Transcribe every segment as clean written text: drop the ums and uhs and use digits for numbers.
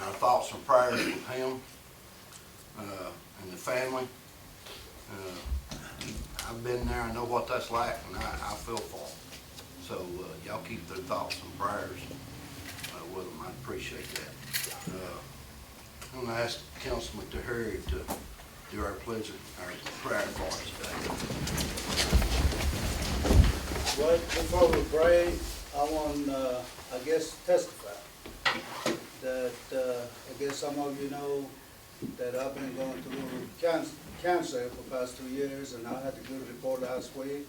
And our thoughts and prayers with him and the family. I've been there, I know what that's like, and I feel for them. So y'all keep their thoughts and prayers with them. I appreciate that. I'm going to ask Councilman Tahiri to do our pledge, our prayer for us today. Well, before we pray, I want, I guess, testify that I guess some of you know that I've been going through cancer for the past 2 years, and I had a good report last week,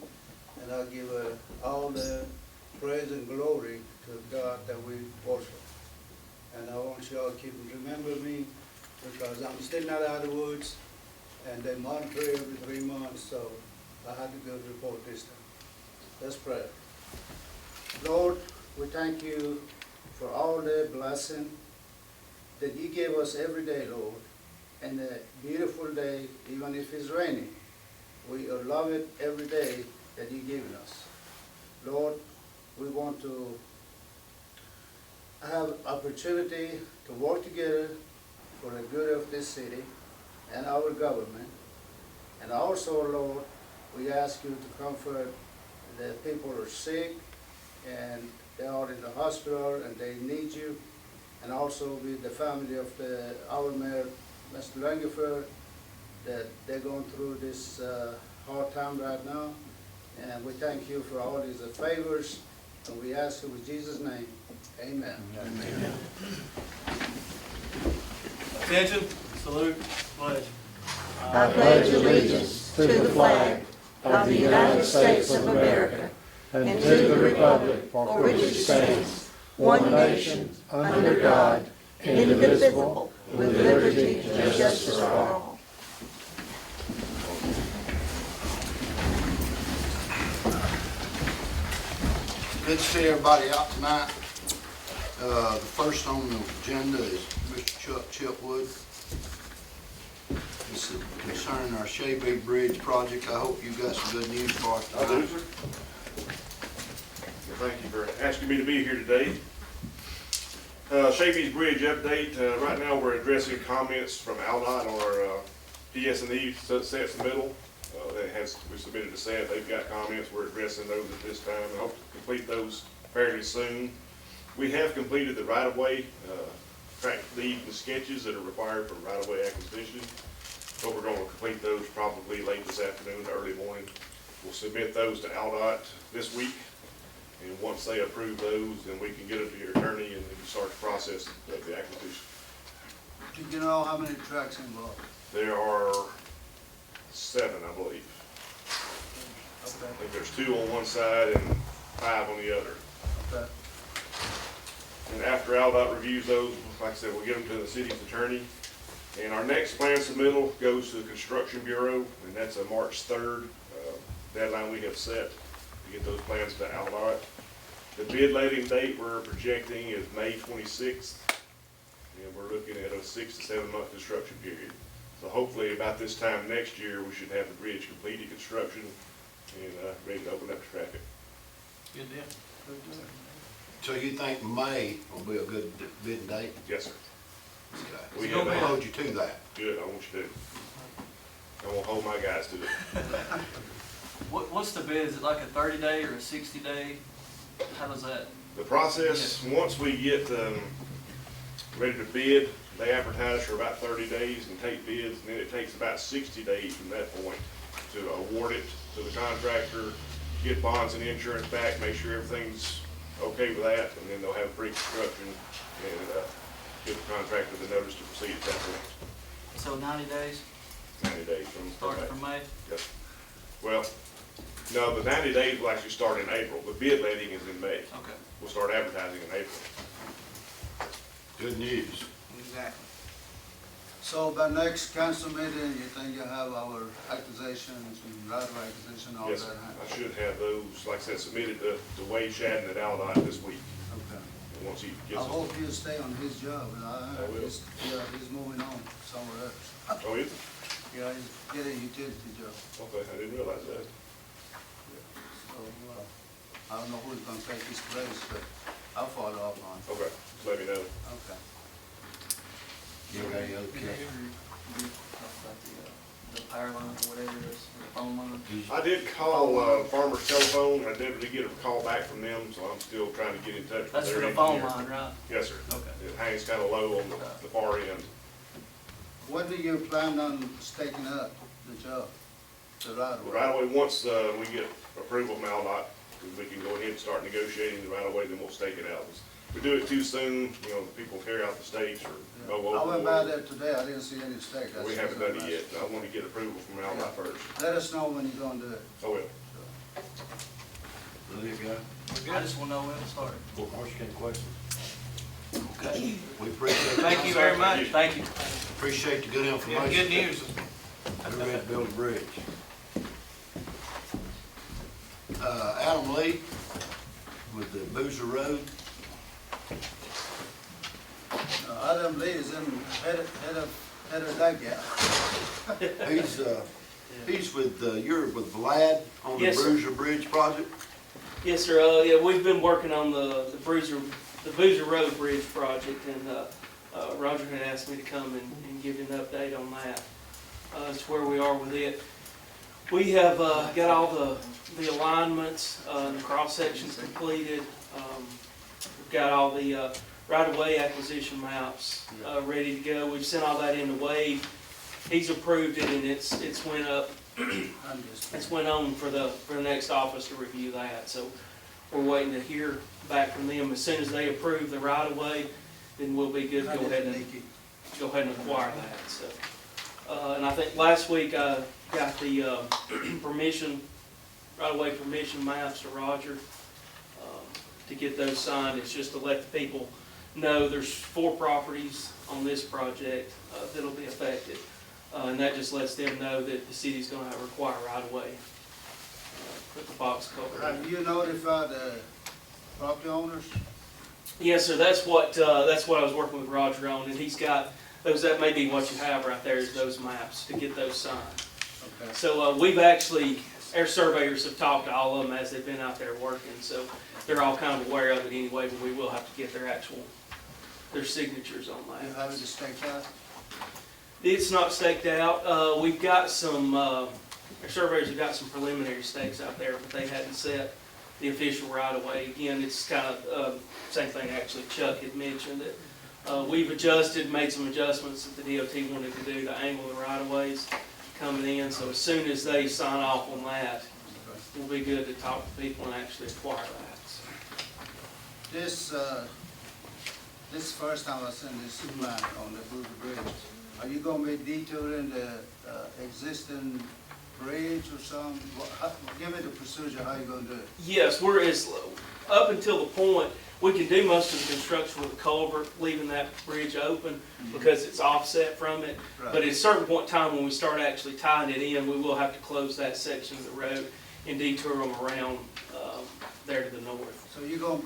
and I give all the praise and glory to God that we worship. And I want you all to keep remember me, because I'm still not out of the woods, and they monitor every 3 months, so I had a good report this time. Let's pray. Lord, we thank you for all the blessing that you give us every day, Lord, and a beautiful day, even if it's raining. We love it every day that you've given us. Lord, we want to have opportunity to work together for the good of this city and our government. And also, Lord, we ask you to comfort the people who are sick and they are in the hospital and they need you. And also with the family of our mayor, Mr. Langefer, that they're going through this hard time right now. And we thank you for all these favors, and we ask you in Jesus' name, amen. Amen. Attention, salute, pledge. I pledge allegiance to the flag of the United States of America and to the republic for which it stands, one nation, under God, indivisible, with liberty and justice for all. Good to see everybody out tonight. The first on the agenda is Mr. Chuck Chipwood. This is concerning our Shea Bridge project. I hope you got some good news for us I do, tonight. sir. Well, thank you for asking me to be here today. Shavy's Bridge update. Right now we're addressing comments from Aldott on our PS&E sets in the middle. We submitted to SET. They've got comments. We're addressing those at this time. I hope to complete those fairly soon. We have completed the right-of-way track deed and sketches that are required for right-of-way acquisition. But we're going to complete those probably late this afternoon, early morning. We'll submit those to Aldott this week. And once they approve those, then we can get it to your attorney and then start the process of the acquisition. Do you know how many tracks involved? There are 7, I believe. Okay. I think there's 2 on one side and 5 on the other. Okay. And after Aldott reviews those, like I said, we'll get them to the city's attorney. And our next plan submittal goes to the Construction Bureau, and that's a March 3rd deadline we have set to get those plans to Aldott. The bid letting date we're projecting is May 26th, and we're looking at a 6 to 7 month construction period. So hopefully about this time next year, we should have the bridge completed construction and ready to open up the traffic. Good deal. So you think May will be a good bid date? Yes, sir. Okay. We We'll have hold you to that. Good, I want you to. I won't hold my guys to it. What's the bid? Is it like a 30-day or a 60-day? How does that? The process, once we get ready to bid, they advertise for about 30 days and take bids, and then it takes about 60 days from that point to award it to the contractor, get bonds and insurance back, make sure everything's okay with that, and then they'll have pre-construction and give the contractor the notice to proceed at that point. So 90 days, 90 days from starting from May? Yes. Well, no, the 90 days will actually start in April. The bid letting is in May. Okay. We'll start advertising in April. Good news. Exactly. So by next council meeting, you think you'll have our accusations and right-of-way acquisition, all that? Yes, sir. huh? I should have those, like I said, submitted to Wade Shadden at Aldott this week. Okay. And once he I gets them. hope he'll stay on his job, and I will. he's moving on somewhere else. Oh, is it? Yeah, he's getting a utility job. Okay, I didn't realize that. So, I don't know who's gonna take his place, but I'll follow up on it. Okay, just let me know. Okay. Okay. The power line or whatever it is, the phone line. I did call Farmer's Telephone, I didn't get a call back from them, so I'm still trying to get in touch with That's their for engineer. the phone line, right? Yes, sir. Okay. It hangs kind of low on the far end. When do you plan on staking up the job, the right of way? Right away, once we get approval from Aldott, we can go ahead and start negotiating the right of way, then we'll stake it out. If we do it too soon, you know, people carry out the stakes or go over. I went by there today, I didn't see any stake. We haven't done it yet. I want to get approval from Aldott first. Let us know when you're gonna do it. I will. There you go. I just want to know when it started. Well, Marcia, any questions? Okay, we appreciate it. Thank you very much. Thank you. Appreciate the good information. Good news. We're ready to build a bridge. Adam Lee with the Boozer Road. Adam Lee is in, head of that guy. He's with, you're with Vlad on the Yes, sir. Boozer Bridge project? Yes, sir. Yeah, we've been working on the Boozer Road Bridge project, and Roger had asked me to come and give you an update on that. As to where we are with it. We have got all the alignments, and the cross sections completed. We've got all the right-of-way acquisition maps ready to go. We've sent all that into Wade. He's approved it, and it's went up. It's went on for the next office to review that. So we're waiting to hear back from them. As soon as they approve the right-of-way, then we'll be good to go ahead and acquire that. So, and I think last week I got the permission, right-of-way permission maps to Roger to get those signed. It's just to let the people know there's 4 properties on this project that'll be affected. And that just lets them know that the city's gonna require right-of-way. Put the box cover in. Have you notified the property owners? Yes, sir, that's what I was working with Roger on, and he's got those, that may be what you have right there, is those maps to get those signed. Okay. So, we've actually, our surveyors have talked to all of them as they've been out there working, so they're all kind of aware of it anyway, but we will have to get their signatures on You that. have it staked out? It's not staked out, we've got some, our surveyors have got some preliminary stakes out there, but they hadn't set the official right-of-way. Again, it's kind of, same thing actually Chuck had mentioned it. We've made some adjustments that the DOT wanted to do to angle the right-of-ways coming in, so as soon as they sign off on that, we'll be good to talk to people and actually acquire that. This is the first time I've seen this plan on the Boozer Bridge. Are you gonna be detailing the existing bridge or something? Give me the procedure, how you gonna do it? Yes, up until the point, we can do most of the construction with the culvert, leaving that bridge open because it's offset from it. Right. But at a certain point in time, when we start actually tying it in, we will have to close that section of the road and detour them around there to the north. So you're gonna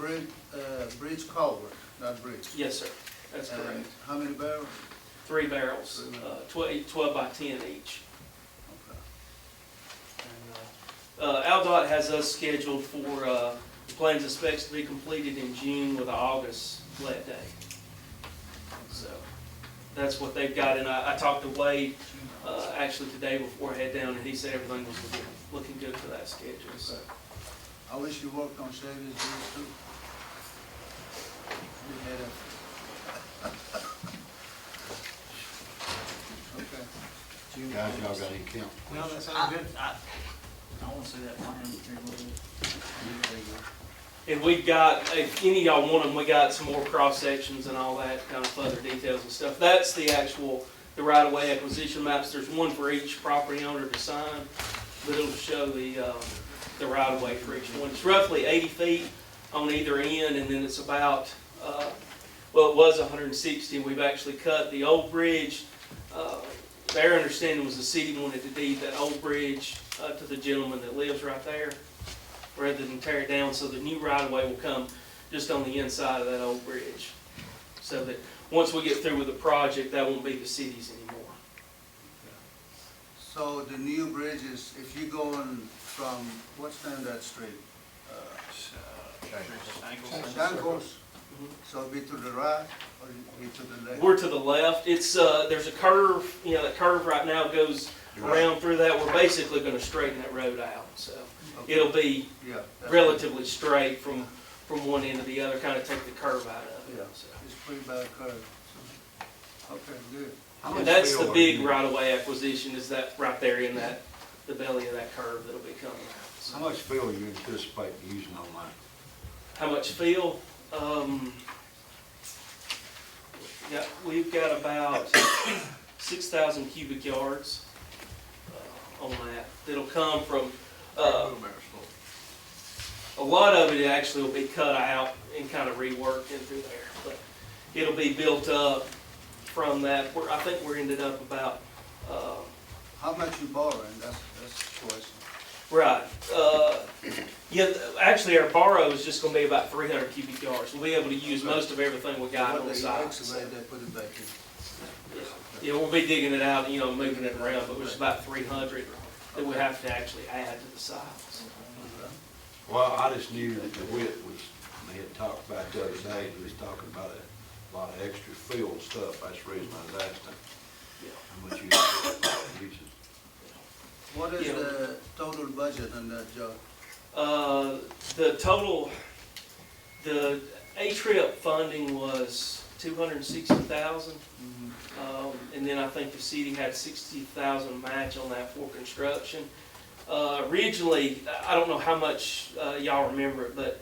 bridge culvert, not bridge? Yes, sir, that's And correct. how many barrels? 3 barrels, 12 by 10 each. Okay. Aldott has us scheduled for the plans and specs to be completed in June with an August let day. So that's what they've got, and I talked to Wade actually today before I head down, and he said everything was looking good for that schedule. So I wish you worked on Chevy's bridge too. You had a- Okay. Guys, y'all got any count? No, that sounds good. I want to see that plan here a little bit. And we've got, if any of y'all want them, we got some more cross sections and all that, kind of further details and stuff. That's the right-of-way acquisition maps. There's one for each property owner to sign, but it'll show the right-of-way for each one. It's roughly 80 feet on either end, and then it's about, well, it was 160. We've actually cut the old bridge. Their understanding was the city wanted to deed that old bridge to the gentleman that lives right there, rather than tear it down, so the new right-of-way will come just on the inside of that old bridge. So that once we get through with the project, that won't be the city's anymore. So the new bridge is, if you're going from, what's the name of that street? Shankles? So it'll be to the right or be to the left? We're to the left. It's, there's a curve, you know, that curve right now goes around through that. We're basically gonna straighten that road out, so Okay. it'll be Yeah. that's- relatively straight from one end to the other, kind of take the curve out of Yeah, it. So. it's pretty bad curve. So, okay, good. How much And that's the fill are big you- right-of-way acquisition, is that right there in that, the belly of that curve that'll be coming out. So, How much fill you anticipate using on that? how much fill? We've got about 6,000 cubic yards on that. That'll come from, a lot of it actually will be cut out and kind of reworked into there. But it'll be built up from that. I think we're ended up about, How much you borrowing? That's the question. right. Yeah, actually our borrow is just gonna be about 300 cubic yards. We'll be able to use most of everything we got What on the they site. excavate, they put it back in. Yeah, we'll be digging it out, you know, moving it around, but there's about 300 that we have to actually add to the site. Well, I just knew that the width was, they had talked about the other day, he was talking about a lot of extra fill and stuff, that's the reason I was asking. How much you use. What is Yeah. the total budget on that job? The total, the A-Trip funding was 260,000. And then I think the city had 60,000 match on that for construction. Originally, I don't know how much y'all remember it, but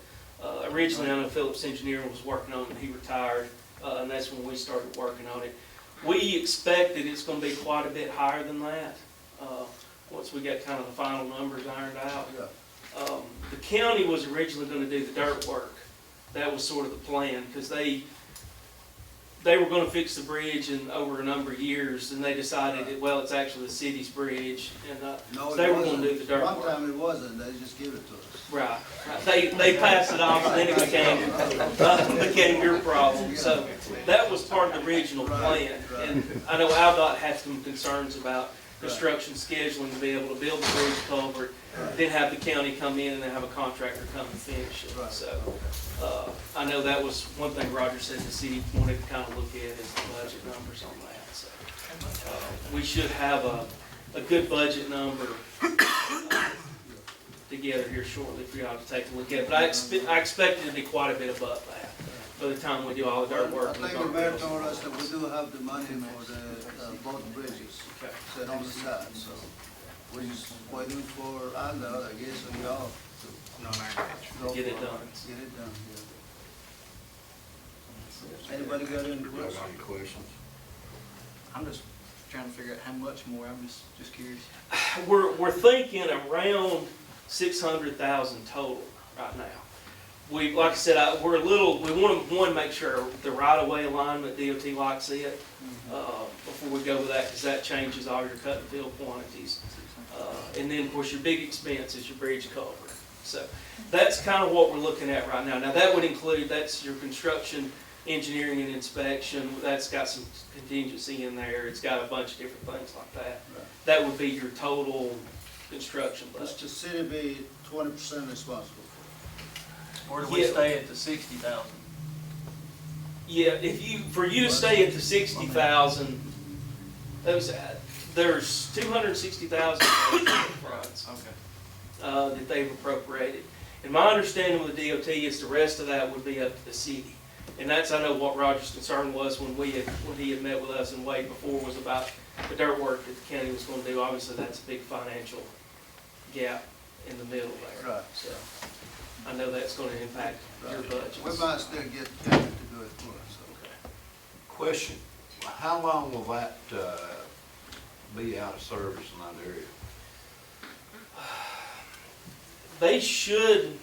originally I know Phillips Engineering was working on it, he retired, and that's when we started working on it. We expected it's gonna be quite a bit higher than that, once we got kind of the final numbers ironed out. Yeah. The county was originally gonna do the dirt work. That was sort of the plan, because they were gonna fix the bridge in over a number of years, and they decided that, well, it's actually the city's bridge, and No, so it they were gonna wasn't. do the dirt One work. time it wasn't, they just give it to us. Right, right. They passed it off, and then it became your problem. So that was part of the original plan. And I know Aldot had some concerns about construction scheduling to be able to build the bridge culvert, then have the county come in and then have a contractor come and finish it. Right. So, I know that was one thing Roger said the city wanted to kind of look at is the budget numbers on that. So, we should have a good budget number together here shortly for y'all to take a look at. But I expect it to be quite a bit above that by the time we do all the dirt work. I and the think the mayor guardrails. told us that we do have the money for the, both bridges Okay. set on the side, so we're just waiting for Aldo, I guess, and y'all to go Get it for done. Get it done, yeah. Anybody got any Y'all questions? got any questions? I'm just trying to figure out how much more, I'm just curious. We're thinking around 600,000 total right now. We, like I said, we want to make sure the right-of-way alignment, DOT likes it, before we go with that, because that changes all your cut and fill quantities. And then, of course, your big expense is your bridge culvert. So that's kind of what we're looking at right now. Now, that would include, that's your construction, engineering and inspection, that's got some contingency in there, it's got a bunch of different things like that. Right. That would be your total construction Does budget. the city be 20% responsible? Or do we Yeah. stay at the 60,000? Yeah, for you to stay at the 60,000, there's 260,000 fronts Okay. that they've appropriated. And my understanding with the DOT is the rest of that would be up to the city. And that's, I know what Roger's concern was when he had met with us and Wade before, was about the dirt work that the county was gonna do. Obviously, that's a big financial gap in the middle there. Right. So, I know that's gonna impact your budget. We might still get county to do it for us, so. Question, how long will that, be out of service in that area? They should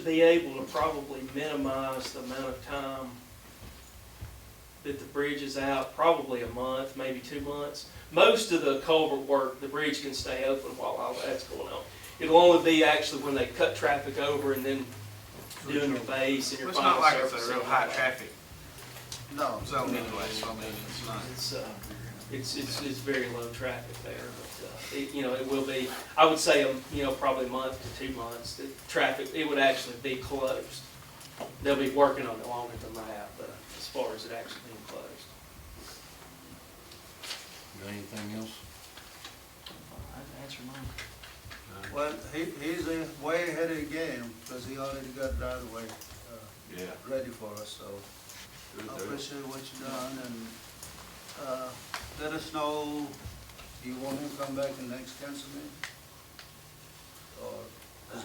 be able to probably minimize the amount of time that the bridge is out, probably a month, maybe 2 months. Most of the culvert work, the bridge can stay open while all that's going on. It'll only be actually when they cut traffic over and then doing your base and your It's final not like it's surface a real and high all that. traffic No. zone anyway, so I mean, it's not. It's very low traffic there, but, it will be, I would say, probably a month to 2 months, the traffic, it would actually be closed they'll be working on it longer than that, but as far as it actually being closed. Got anything else? I'd answer mine. Well, he's way ahead of the game, because he already got it out of the way, Yeah. ready for us, so I appreciate what you done, and, let us know, you want him to come back in the next council meeting? Or, as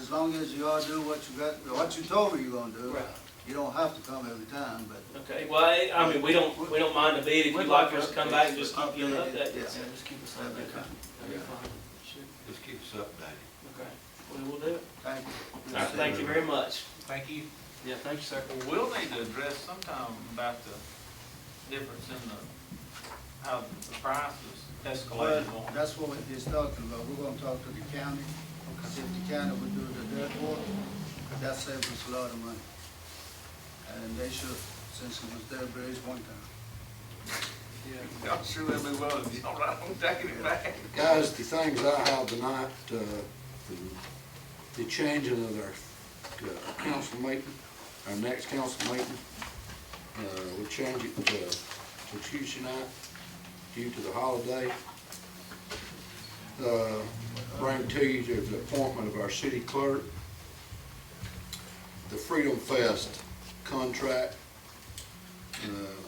long as you all do what you told me you're gonna do, Right. you don't have to come every time, but. Okay, well, I mean, we don't mind the bid, if you'd like us to come back and just keep you Updated, updated. yeah. Yeah, just keep us updated. That'd be fine. Sure. Just keep us updated. Okay, we will do it. Thank you. All right, thank you very much. Thank you. Yeah, thank you, sir. Well, we'll need to address sometime about the difference in how the prices Well, escalated on. that's what he's talking about. We're gonna talk to the county, see if the county would do the dirt work. That saves us a lot of money. And they should, since it was their bridge one time. I'm sure they'll be willing, you know, I'm taking it back. Guys, the things I have tonight, the changing of our council meeting, our next council meeting, we'll change it to Tuesday night due to the holiday. Bring to you the appointment of our city clerk, the Freedom Fest contract,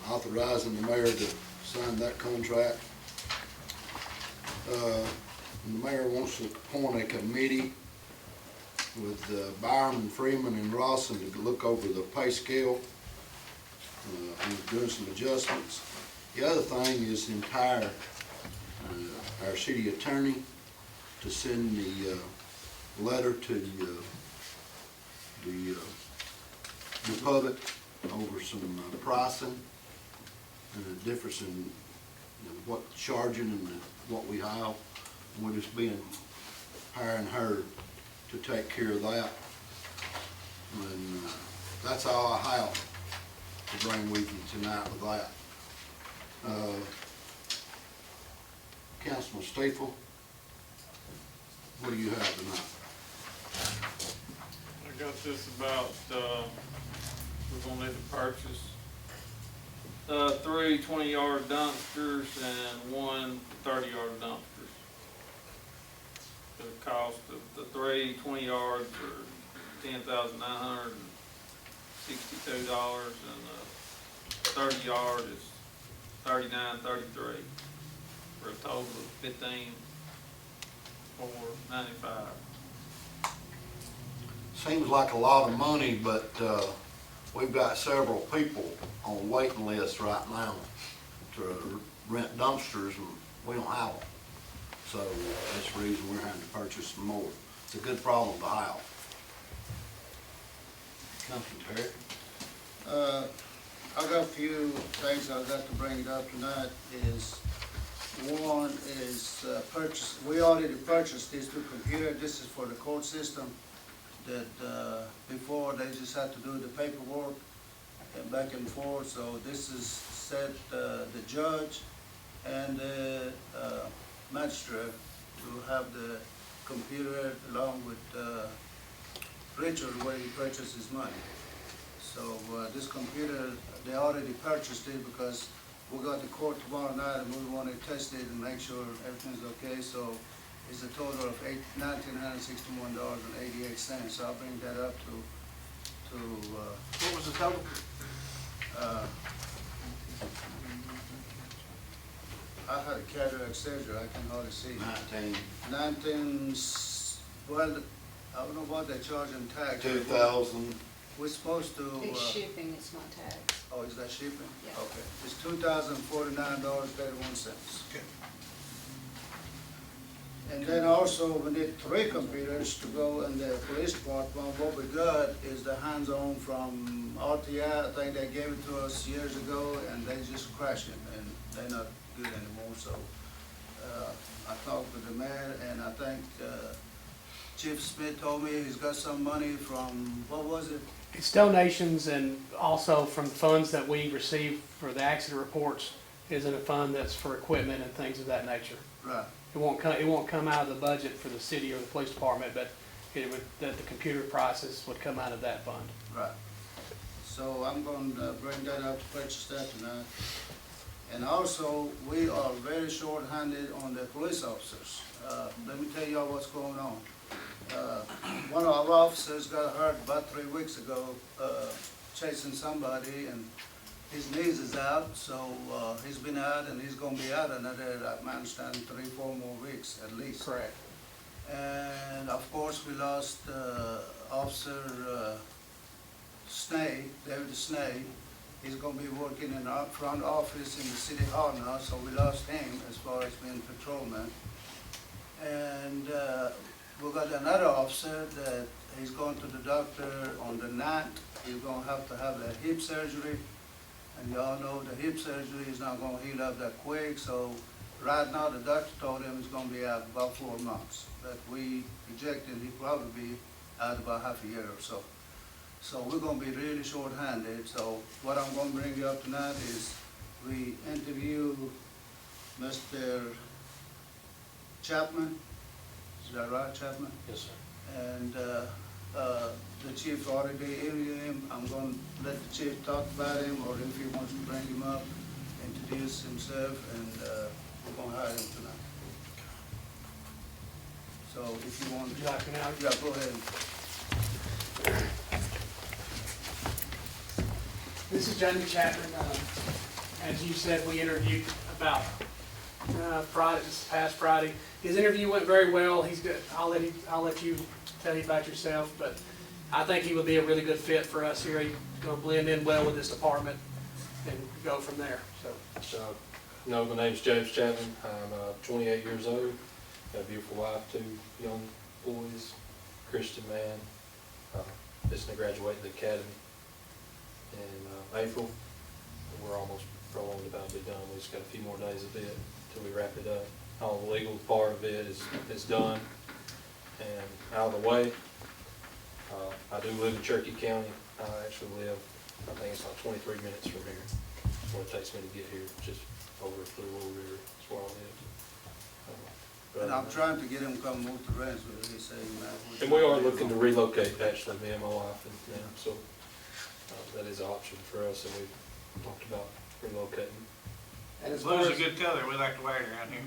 authorizing the mayor to sign that contract. The mayor wants to appoint a committee with Byron, Freeman, and Rawson to look over the pay scale and doing some adjustments. The other thing is the entire, our city attorney to send the letter to the public over some pricing and the difference in what charging and what we have. We're just hiring her to take care of that. And that's all I have to bring with you tonight with that. Councilman Staple, what do you have tonight? I got this about, we're gonna need to purchase, 3 20-yard dumpsters and 1 30-yard dumpsters. The cost of the 3 20-yards are $10,962, and the 30-yard is $39.33, for a total of $15,495. Seems like a lot of money, but we've got several people on waiting lists right now to rent dumpsters, and we don't have them. So that's the reason we're having to purchase some more. It's a good problem to have. Councilman Terry? I got a few things I got to bring it up tonight. Is one is purchase. We already purchased these 2 computers. This is for the court system. That before they just had to do the paperwork and back and forth. So this is set the judge and the magistrate to have the computer along with Richard where he purchases money. So this computer, they already purchased it because we got to court tomorrow night and we want to test it and make sure everything's okay. So it's a total of $1,961.88. So I'll bring that up to What was the total? I had a cataract surgery, I can hardly see. 19, Well, I don't know what they charge in tax. 2,000. We're supposed to, It's shipping, it's not tax. oh, is that shipping? Yeah. Okay, it's $2,049.31. And then also, we need 3 computers to go in the police department. What we got is the hands-on from RTI. I think they gave it to us years ago, and they just crashing, and they're not good anymore. So I talked with the mayor, and I think Chief Smith told me he's got some money from, what was it? It's donations and also from funds that we receive for the accident reports is in a fund that's for equipment and things of that nature. Right. It won't come out of the budget for the city or the police department, but that the computer prices would come out of that fund. Right. So I'm going to bring that up to purchase that tonight. And also, we are very short-handed on the police officers. Let me tell y'all what's going on. One of our officers got hurt about 3 weeks ago, chasing somebody, and his knees is out, so he's been out, and he's gonna be out another, I understand, 3-4 more weeks at least. Correct. And of course, we lost Officer Snay, David Snay. He's gonna be working in our front office in the city hall now, so we lost him as far as being patrolman. And we got another officer that he's going to the doctor on the 9th. He's gonna have to have a hip surgery. And y'all know the hip surgery is not gonna heal up that quick, so right now the doctor told him he's gonna be out about 4 months. But we projected he'll probably be out about half a year or so. So we're gonna be really short-handed. So what I'm gonna bring you up tonight is we interview Mr. Chapman. Is that right, Chapman? Yes, sir. And the chief already interviewed him. I'm going to let the chief talk about him, or if he wants to bring him up, introduce himself, and we're going to hire him tonight. So if you want, Would you like me now? yeah, go ahead. This is Jamie Chapman. As you said, we interviewed about Friday, this past Friday. His interview went very well. He's good. I'll let you tell you about yourself, but I think he would be a really good fit for us here. He's going to blend in well with this department and go from there. So, No, my name's James Chapman. I'm 28 years old. Got a beautiful wife, 2 young boys, Christian man. Just to graduate the academy in April. We're almost probably about to be done. We just got a few more days of it till we wrap it up. All the legal part of it is done and out of the way. I do live in Cherokee County. I actually live, I think it's about 23 minutes from here. That's what it takes me to get here, just over the Little River. That's where I live. And I'm trying to get him to come move to Rainsville. He's saying, man. And we are looking to relocate, actually, me and my wife, and now, so that is an option for us, and we've talked about relocating. and as far Blue's as, a good color, we like to wear it around here.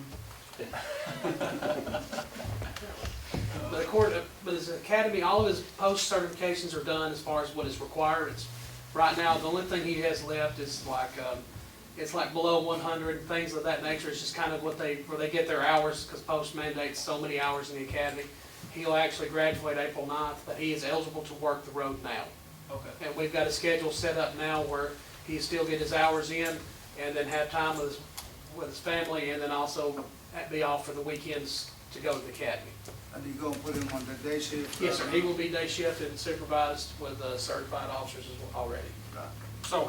but his academy, all of his post certifications are done as far as what is required. It's right now the only thing he has left is like it's like below 100 and things of that nature. It's just kind of where they get their hours, because post mandates so many hours in the academy. He'll actually graduate April 9th, but he is eligible to work the road now. Okay. And we've got a schedule set up now where he still get his hours in and then have time with his family, and then also be off for the weekends to go to the academy. And you're going to put him on the day shift? Yes, sir. He will be day shift and supervised with certified officers already. Right. So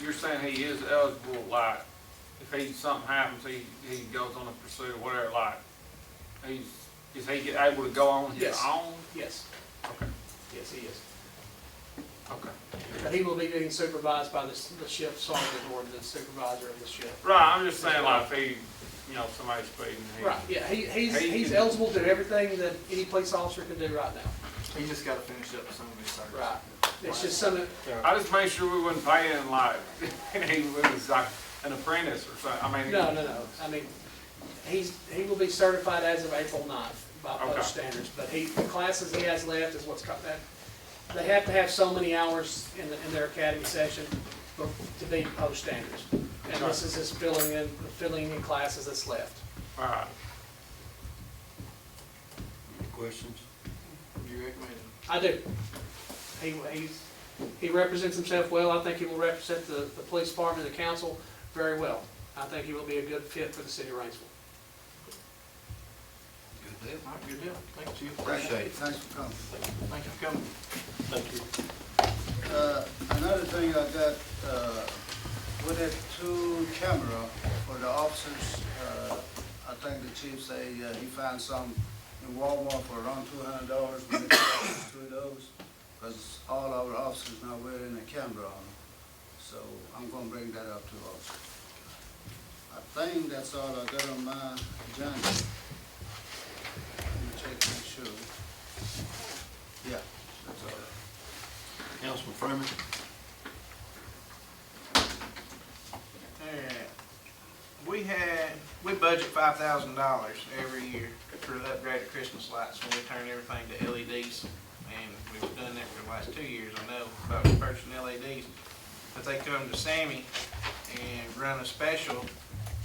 you're saying he is eligible, like, if something happens, he goes on a pursuit, whatever, like, is he able to go on his Yes. own? Yes. Okay, Yes, he is. okay. But he will be being supervised by the shift sergeant or the supervisor of the shift. Right, I'm just saying, like, if he, somebody's speeding. Right, yeah, he's can- eligible to do everything that any police officer can do right now. He just gotta finish up some of his service. Right. It's just something, I just made sure we wasn't paying like, he was like an apprentice or something, I mean. no. I mean, he will be certified as of April 9th by Okay. post standards, but the classes he has left is what's called that. They have to have so many hours in their academy session to be post standards. And this is just filling in classes that's left. All right. Any questions? You recommend him? I do. He represents himself well. I think he will represent the police department and the council very well. I think he will be a good fit for the city of Rainsville. Good deal. All right, good deal. Thank you, Chief. Appreciate it. Thanks for coming. Thank you for coming. Thank you. Another thing I got, with that 2 camera for the officers, I think the chief say he found some in Walmart for around $200 when they purchased 2 of those, because all our officers now wearing a camera on them. So I'm gonna bring that up too also. I think that's all I got on my agenda. Let me check, make sure. Yeah, that's all right. Councilman Freeman? We budget $5,000 every year for the upgraded Christmas lights when we turn everything to LEDs. And we've done that for the last 2 years, I know, about purchasing LEDs. But they come to Sammy and run a special,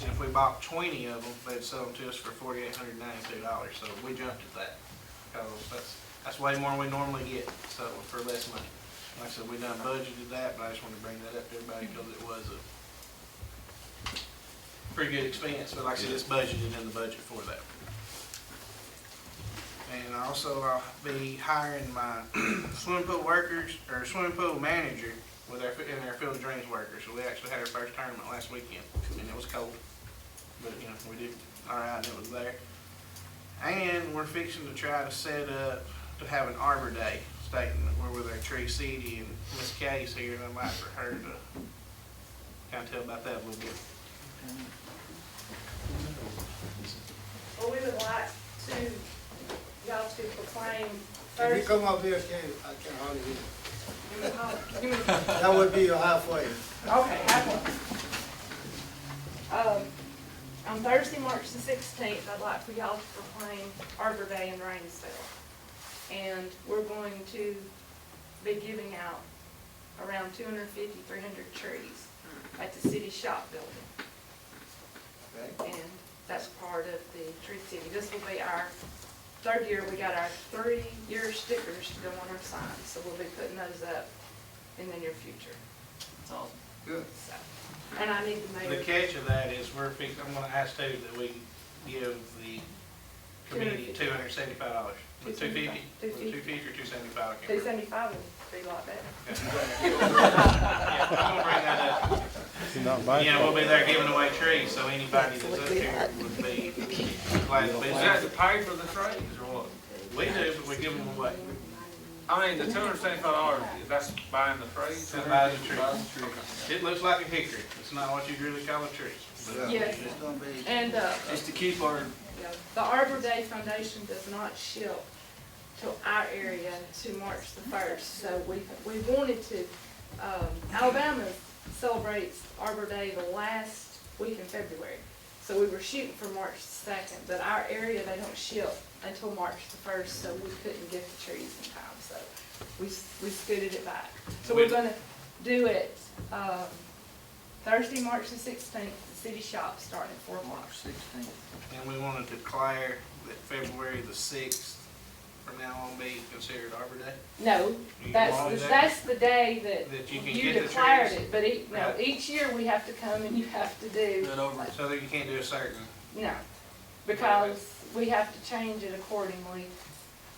and if we bought 20 of them, they'd sell them to us for $4,892. So we jumped at that, because that's way more than we normally get, so for less money. Like I said, we done budgeted that, but I just wanted to bring that up to everybody because it was a pretty good expense, but like I said, it's budgeted in the budget for that. And also, I'll be hiring my swimming pool workers, or swimming pool manager, in our field of dreams workers. So we actually had our first tournament last weekend, and it was cold, but you know, we did all right, and it was there. And we're fixing to try to set up to have an Arbor Day, stating that we're with our Tree City, and Miss Kay's here, and I'd like for her to kind of tell about that a little bit. Well, we would like y'all to proclaim If you first. come up here, I can't hardly hear you. Give me- That would be your halfway. Okay, halfway. On Thursday, March the 16th, I'd like for y'all to proclaim Arbor Day in Rainsville. And we're going to be giving out around 250, 300 trees at the city shop building. And that's part of the Tree City. This will be our third year. We got our 3-year stickers to go on our signs, so we'll be putting those up in the near future. That's awesome. Good. So, and I need the The mayor. catch of that is I'm gonna ask too that we give the committee $275. Was it $250? Was it $250 or $275? I can't remember. $275 would be a lot better. Yeah, I'm gonna bring that up. Not bad. Yeah, we'll be there giving away trees, so anybody that's up here would be glad to be Is there. that to pay for the trees or what? We do, but we give them away. I mean, the $275, that's buying the trees? To buy the tree. It looks like a hickory. It's not what you really call a tree. But, Yes. It's gonna be. And, Just to keep our, yeah, the Arbor Day Foundation does not ship to our area to March the 1st. So we wanted to, Alabama celebrates Arbor Day the last week in February. So we were shooting for March the 2nd, but our area, they don't ship until March the 1st, so we couldn't get the trees in time. So we scooted it back. So we're gonna do it, Thursday, March the 16th, the city shop starting at 4 o'clock. 16th. And we want to declare that February the 6th from now on be considered Arbor Day. No, You that's, want the- that? that's the day that That you can you get the declared trees? it, but Right. each year we have to come and you have to do, Good over. So that you can't do a certain, no, because we have to change it accordingly.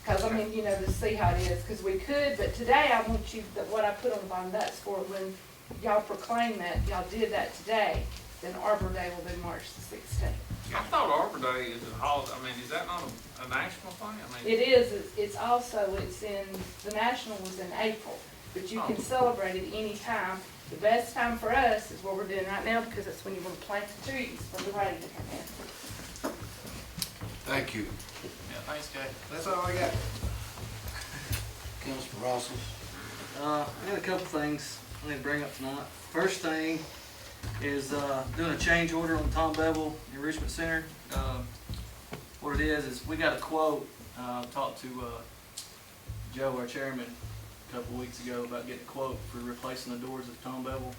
Cause I mean, you know, to see how it is, cause we could, but today I want you, what I put on the bottom, that's for when y'all proclaim that, y'all did that today, then Arbor Day will be March the 16th. I thought Arbor Day is a holiday, I mean, is that not a national thing? I mean, It is, it's also, it's in, the national was in April, but you can celebrate it any time. The best time for us is what we're doing right now, because that's when you want to plant the trees for the rain to come in. Thank you. Yeah, thanks, Kay. that's all I got. Councilman Rossum? I got a couple things I need to bring up tonight. First thing is doing a change order on Tom Bevel Enrichment Center. What it is we got a quote. Talked to Joe, our chairman, a couple weeks ago about getting a quote for replacing the doors of Tom Bevel,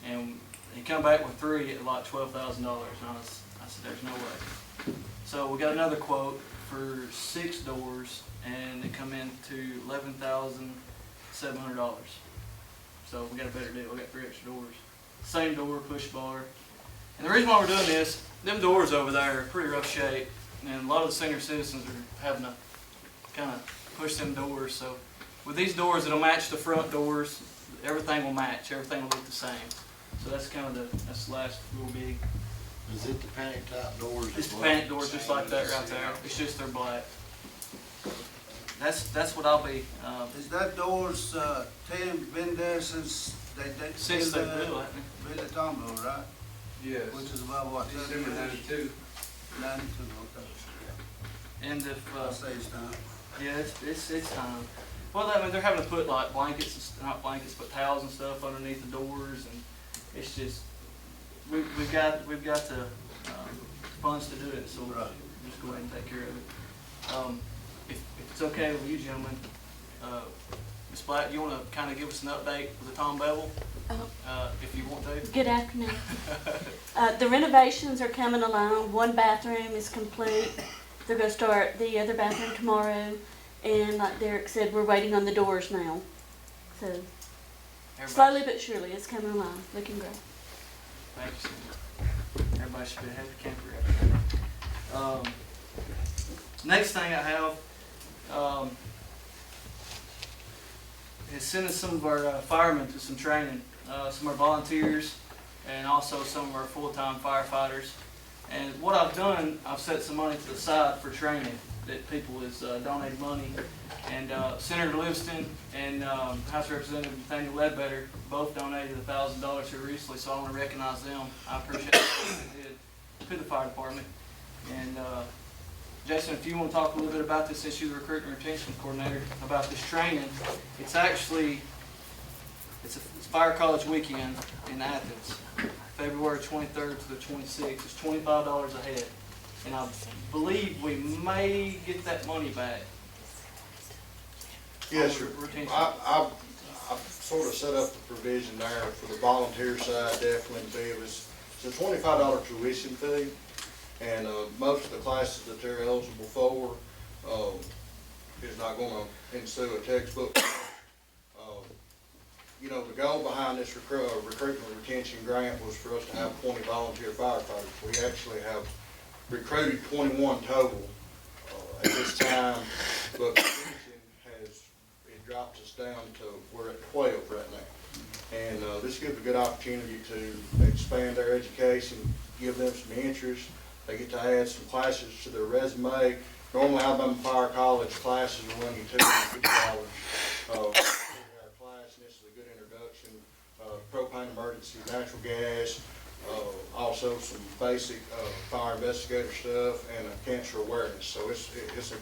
and he come back with 3 at like $12,000. And I said, "There's no way." So we got another quote for 6 doors, and it come in to $11,700. So we got a better deal. We got 3 extra doors. Same door, push bar. And the reason why we're doing this, them doors over there are pretty rough shape, and a lot of the senior citizens are having to kind of push them doors. So with these doors, it'll match the front doors. Everything will match. Everything will look the same. So that's kind of that's the last real big. Is it the panic type doors? It's the panic doors just like that right there. It's just they're black. That's what I'll be. Is that doors, been there since they Since they built built it. the Tombo, right? Yes. Which is about what? December 92. 92, okay. And if I'll say it's time. Yeah, it's time. Well, I mean, they're having to put like blankets, not blankets, but towels and stuff underneath the doors, and it's just, we've got the funds to do it, so we'll just go ahead and take care of it. If it's okay with you gentlemen, Ms. Black, you wanna kinda give us an update with the Tom Bevel, if you want to? Good afternoon. The renovations are coming along. One bathroom is complete. They're gonna start the other bathroom tomorrow. And like Derek said, we're waiting on the doors now. So slowly but surely, it's coming along. Looking great. Thank you, Cindy. Everybody should be a happy camper after that. Next thing I have is sending some of our firemen to some training, some of our volunteers, and also some of our full-time firefighters. And what I've done, I've set some money to the side for training that people is donating money. And Senator Livingston and House Representative Nathaniel Ledbetter both donated $1,000 here recently, so I want to recognize them. I appreciate what they did to the fire department. And Jason, if you want to talk a little bit about this, since you're the recruitment and retention coordinator, about this training, it's actually, it's Fire College weekend in Athens, February 23rd to the 26th. It's $25 a head. And I believe we may get that money back. Yes, sir. Retention. I've sort of set up the provision there for the volunteer side, definitely to be, it's a $25 tuition fee, and most of the classes that they're eligible for is not going to ensue a textbook. You know, the goal behind this recruitment retention grant was for us to have 20 volunteer firefighters. We actually have recruited 21 total at this time, but it drops us down to, we're at 12 right now. And this gives a good opportunity to expand their education, give them some interest. They get to add some classes to their resume. Normally, Alabama Fire College classes will run you $250 for our class, and this is a good introduction. Propane emergency, natural gas, also some basic fire investigator stuff, and cancer awareness. So it's a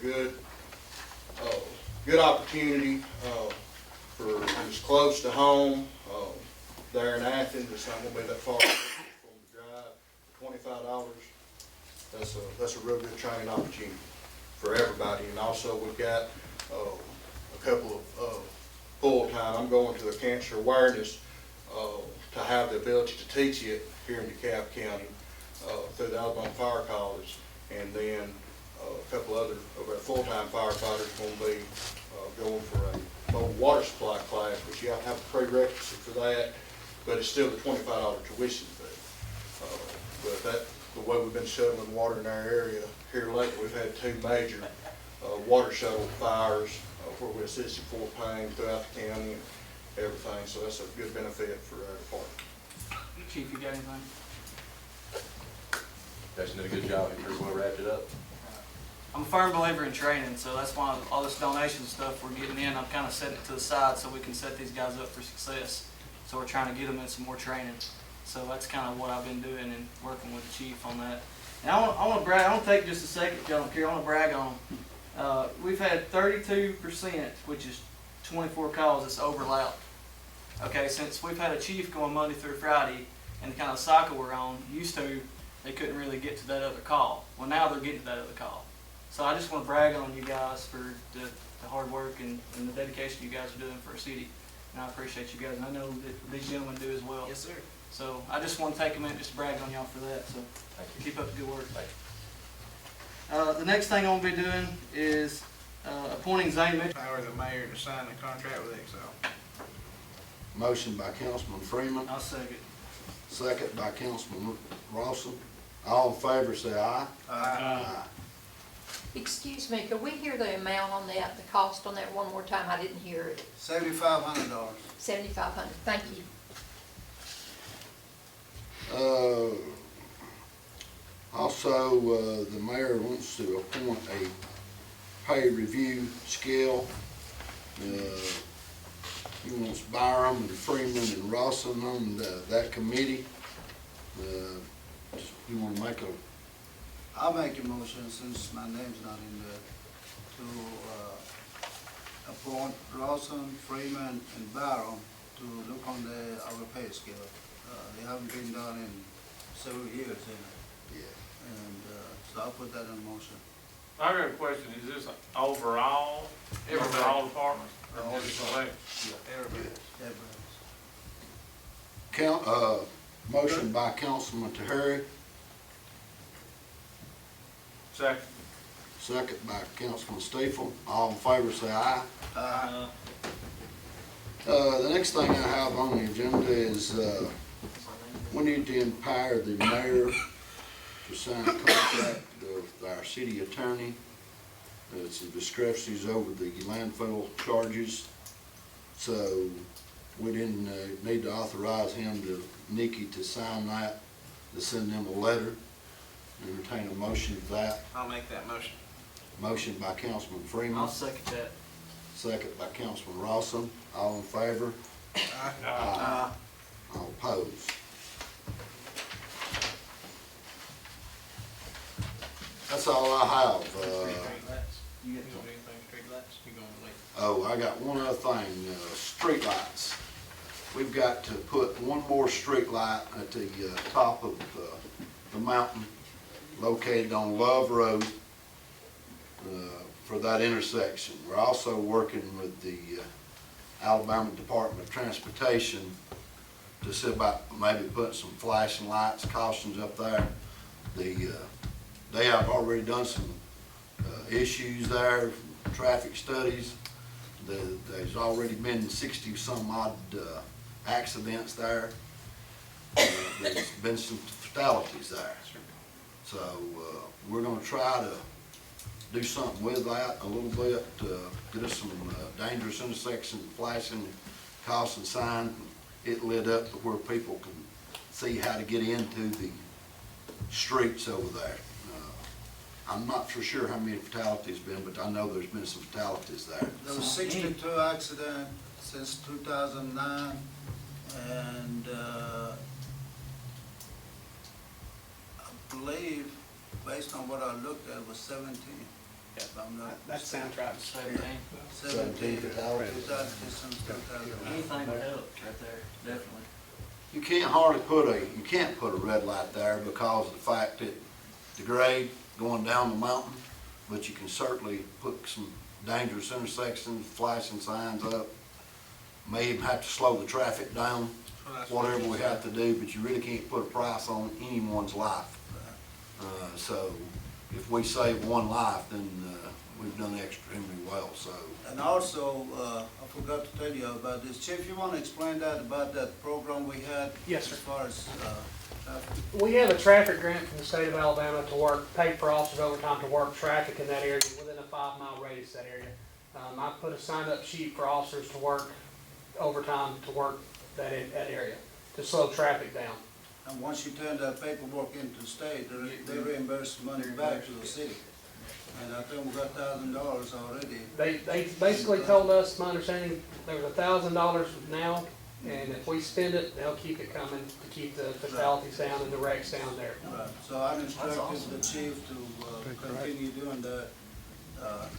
good opportunity for it's close to home. There in Athens, it's not going to be that far from the drive. $25. That's a real good training opportunity for everybody. And also we've got a couple of full-time. I'm going to a cancer awareness to have the ability to teach it here in DeKalb County through the Alabama Fire College, and then a couple other of our full-time firefighters will be going for a mobile water supply class, which you have to have a prerequisite for that, but it's still the $25 tuition fee. But the way we've been shoveling water in our area here lately, we've had 2 major water shuttle fires where we assisted Fort Payne throughout the county and everything, so that's a good benefit for our department. Chief, you got anything? Jason did a good job. He pretty well wrapped it up. I'm a firm believer in training, so that's why all this donation stuff we're getting in, I'm kind of setting it to the side so we can set these guys up for success. So we're trying to get them in some more training. So that's kind of what I've been doing and working with the chief on that. And I want to brag. I want to take just a second, John Kerry. I want to brag on them. We've had 32%, which is 24 calls that's overlapped. Okay, since we've had a chief going Monday through Friday, and the kind of cycle we're on, used to, they couldn't really get to that other call. Well, now they're getting to that other call. So I just want to brag on you guys for the hard work and the dedication you guys are doing for our city. And I appreciate you guys. And I know that these gentlemen do as well. Yes, sir. So I just want to take a minute just to brag on y'all for that. So keep up the good work. The next thing I'm going to be doing is appointing Zane Mitchell. Power of the mayor to sign the contract with Excel. Motion by Councilman Freeman, I'll second. second by Councilman Rawson. All in favor say aye. Aye. Excuse me, could we hear the amount on that, the cost on that one more time? I didn't hear it. $7,500. $7,500, thank you. Also, the mayor wants to appoint a pay review scale. He wants Byram and Freeman and Rawson on that committee. You want to make a... I'll make a motion, since my name's not in there, to appoint Lawson, Freeman, and Barrow to look on our pay scale. They haven't been done in several years, Yeah. and so I'll put that in motion. I got a question, is this overall, overall department, or just select? Everybody. Motion by Councilman Tahari, Second. second by Councilman Stephens. All in favor say aye. The next thing I have on the agenda is, we need to empower the mayor to sign a contract with our city attorney. There's some discrepancies over the landfill charges, so we didn't need to authorize Nikki to sign that, to send them a letter. Entertain a motion for that. I'll make that motion. Motion by Councilman Freeman. I'll second that. Second by Councilman Rawson. All in favor? Aye. All opposed? That's all I have. Street lights. You gonna do anything street lights? You gonna wait? Oh, I got one other thing, street lights. We've got to put one more street light at the top of the mountain located on Love Road for that intersection. We're also working with the Alabama Department of Transportation to see about maybe putting some flashing lights, cautions up there. They have already done some issues there, traffic studies. There's already been 60-some odd accidents there. There's been some fatalities there. So we're gonna try to do something with that a little bit, get us some dangerous intersection flashing caution sign, it lit up to where people can see how to get into the streets over there. I'm not for sure how many fatalities been, but I know there's been some fatalities there. There was 62 accidents since 2009, and I believe, based on what I looked at, it was 17. If I'm not That sounds right. 17 fatalities. Since 2009. Anything would help right there, definitely. You can't hardly put a red light there because of the fact that the grade going down the mountain, but you can certainly put some dangerous intersections, flashing signs up. May even have to slow the traffic down, whatever we have to do, but you really can't put a price on anyone's life. So if we save one life, then we've done extremely well, so. And also, I forgot to tell you about this. Chief, you want to explain that, about that program we had? Yes, sir. As far as traffic? We have a traffic grant from the state of Alabama to work, pay for officers overtime to work traffic in that area within a 5-mile radius of that area. I put a sign-up sheet for officers to work overtime to work that area, to slow traffic down. And once you turn that paperwork into the state, they reimburse the money back to the city. And I think we got $1,000 already. They basically told us, my understanding, there was $1,000 now, and if we spend it, they'll keep it coming to keep the fatalities down and the wrecks down there. Right. So I instructed the chief to continue doing that,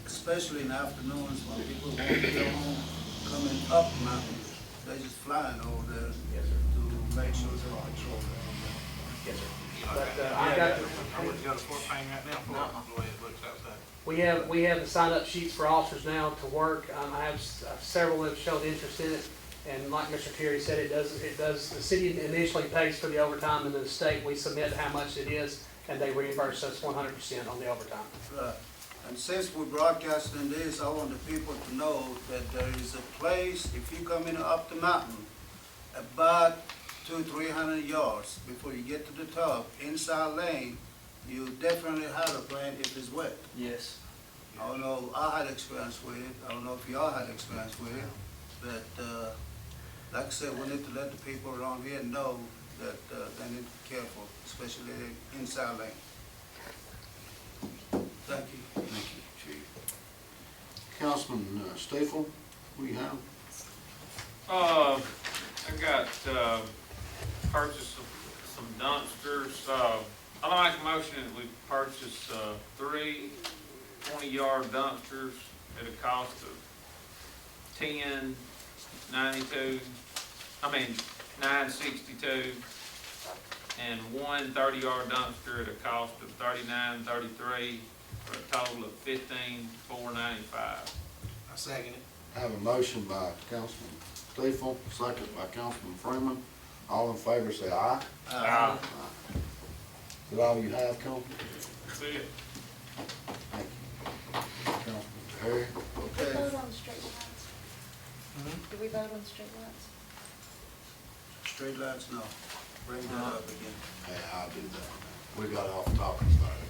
especially in the afternoons when people want to go home, coming up the mountain. They just flying over there to make sure they're on control. Yes, sir. But I got I wouldn't go to Fort Payne right now for the way it looks outside. we have the sign-up sheets for officers now to work. I have several that have showed interest in it. And like Mr. Terry said, it does, the city initially pays for the overtime, and then the state, we submit how much it is, and they reimburse us 100% on the overtime. Right. And since we're broadcasting this, I want the people to know that there is a place, if you come in up the mountain, about 200-300 yards before you get to the top, inside lane, you definitely have a plan if it's wet. Yes. I don't know, I had experience with it, I don't know if y'all had experience with it, but like I said, we need to let the people around here know that they need to be careful, especially inside lane. Thank you. Thank you, Chief. Councilman Stephens, what do you have? I got, purchased some dumpsters, I'd like a motion that we purchase, 3 20-yard dumpsters at a cost of $10.92, $9.62, and one 30-yard dumpster at a cost of $39.33, for a total of $15,495. I second it. I have a motion by Councilman Stiefel, second by Councilman Freeman. All in favor say aye. Aye. Is that all you have, Councilman? That's it. Thank you. Councilman Terry? Okay, Vote on the street lights. Did we vote on the street lights? straight lights, no. Bring that up again. Yeah, I'll do that. We got off topic about it.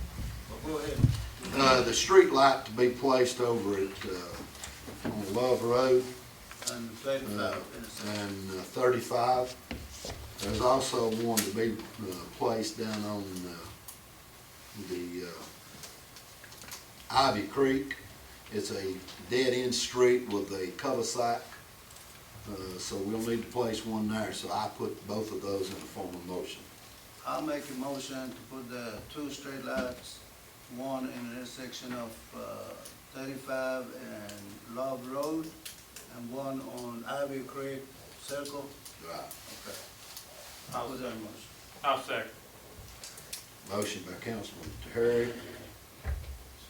But go ahead. The street light to be placed over at, on Love Road, And 35 and 35. There's also one to be placed down on the Ivy Creek. It's a dead-end street with a cul-de-sac, so we'll need to place one there. So I put both of those in the form of motion. I'll make a motion to put the 2 straight lights, one in the intersection of 35 and Love Road, and one on Ivy Creek Circle. Right. Okay. I'll put that in motion. I'll second. Motion by Councilman Terry,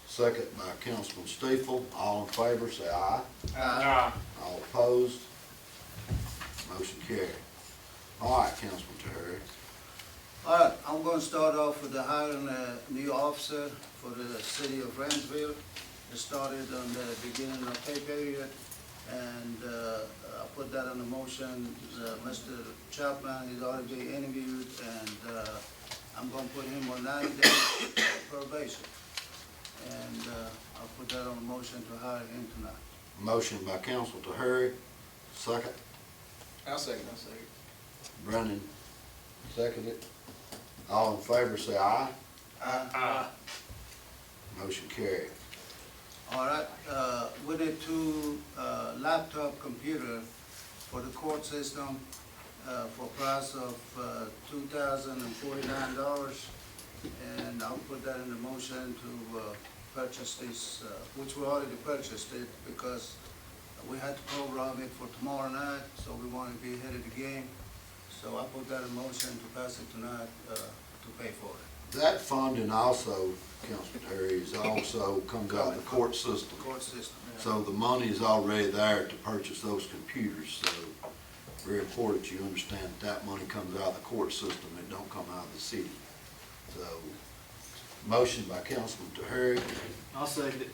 second by Councilman Stiefel. All in favor, say aye. Aye. All opposed? Motion carried. All right, Councilman Terry. All right, I'm gonna start off with the hiring a new officer for the city of Rainsville. It started on the beginning of pay period, and I put that on the motion. Mr. Chapman is already being interviewed, and I'm gonna put him on 90 days probation. And I'll put that on the motion to hire him tonight. Motion by Council to hurry, second. I'll second. Brennan, seconded. All in favor, say aye. Aye. Motion carried. All right, we need 2 laptop computer for the court system for a price of $2,049. And I'll put that in the motion to purchase this, which we already purchased it because we had to program it for tomorrow night, so we want to be ahead of the game. So I put that in motion to pass it tonight to pay for it. That funding also, Councilman Terry, is also comes out of the court system. Court system. So the money is already there to purchase those computers, so very important you understand that money comes out of the court system, it don't come out of the city. So, motion by Councilman Terry, I'll second it.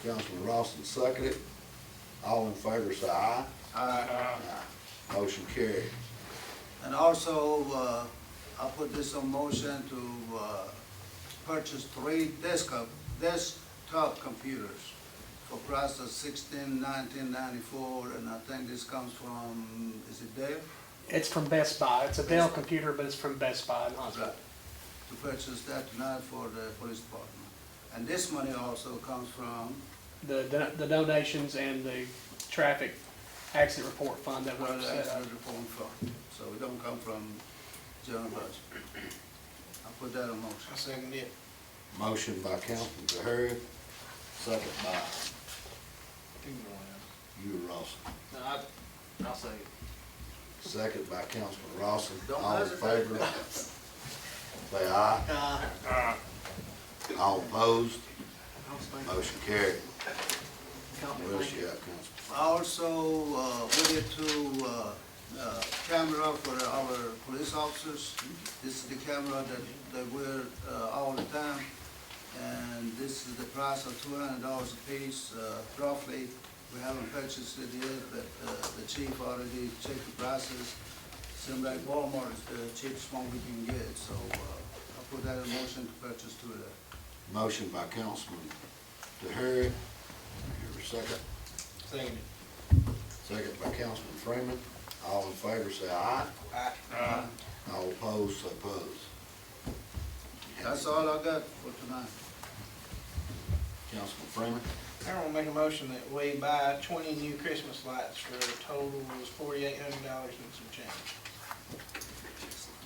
Councilman Rawson seconded. All in favor say aye. Aye. Motion carried. And also, I put this on motion to purchase 3 desktop computers for price of $19.94, and I think this comes from, is it Dell? It's from Best Buy. It's a Dell computer, but it's from Best Buy in Huntsville. Right. To purchase that tonight for the police department. And this money also comes from The donations and the traffic accident report fund that the was set up. accident report fund. So it don't come from general budget. I put that on motion. I second it. Motion by Councilman Tahari, second by you, Rawson. No, I'll say it. Second by Councilman Rawson. Don't All in hesitate. favor? Say aye. Aye. All opposed? I'll stay. Motion carried. Count me What else thinking. you got, Councilman? Also, we did 2 camera for our police officers. This is the camera that they wear all the time. And this is the price of $200 a piece, roughly. We haven't purchased it yet, but the chief already checked the prices. Seems like Walmart is the cheapest one we can get, so I'll put that in motion to purchase 2 of that. Motion by Councilman Tahari. Here, second. Second it. Second by Councilman Freeman. All in favor, say aye. Aye. All opposed, say oppose. That's all I got for tonight. Councilman Freeman. I want to make a motion that we buy 20 new Christmas lights for a total was $4,800 and some change.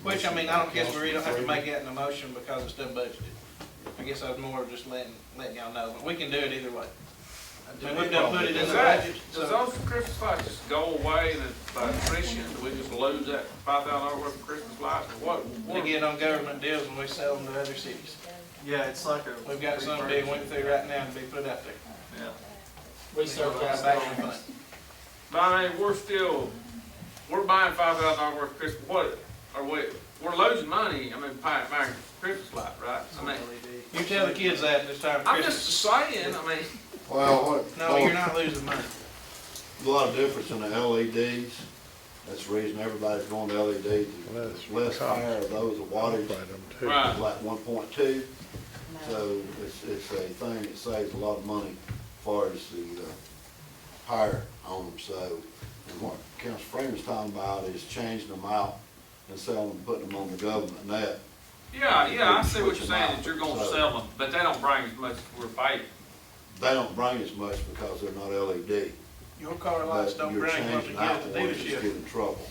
Which, I mean, I don't guess we really don't have to make that in a motion because it's done budgeted. I guess I was more just letting y'all know, but we can do it either way. And we've done put it in Does the that, budget, does so. those Christmas lights just go away and by attrition, do we just lose that $5,000 worth of Christmas lights? Or what? We get on government deals and we sell them to other cities. Yeah, it's like a. We've got some big went through right now to be put out there. Yeah. We sell right back in the fund. But I mean, we're buying $5,000 worth of Christmas, what, are we're losing money, I mean, buying Christmas light, right? I mean, You tell the kids that this time of I'm Christmas. just saying, I mean, Well, No, you're not losing money. a lot of difference in the LEDs. That's the reason everybody's going to LEDs. There's less higher of those wattage, right. like 1.2. So it's a thing that saves a lot of money as far as the power on them. So, and what Council Freeman's talking about is changing them out and selling them, putting them on the government net. Yeah, I see what you're Switch 'em saying, out. that you're gonna So- sell them, but they don't bring as much as we're paying. They don't bring as much because they're not LED. Your car lights But don't you're bring what they changing get out at the one, just dealership. get in trouble.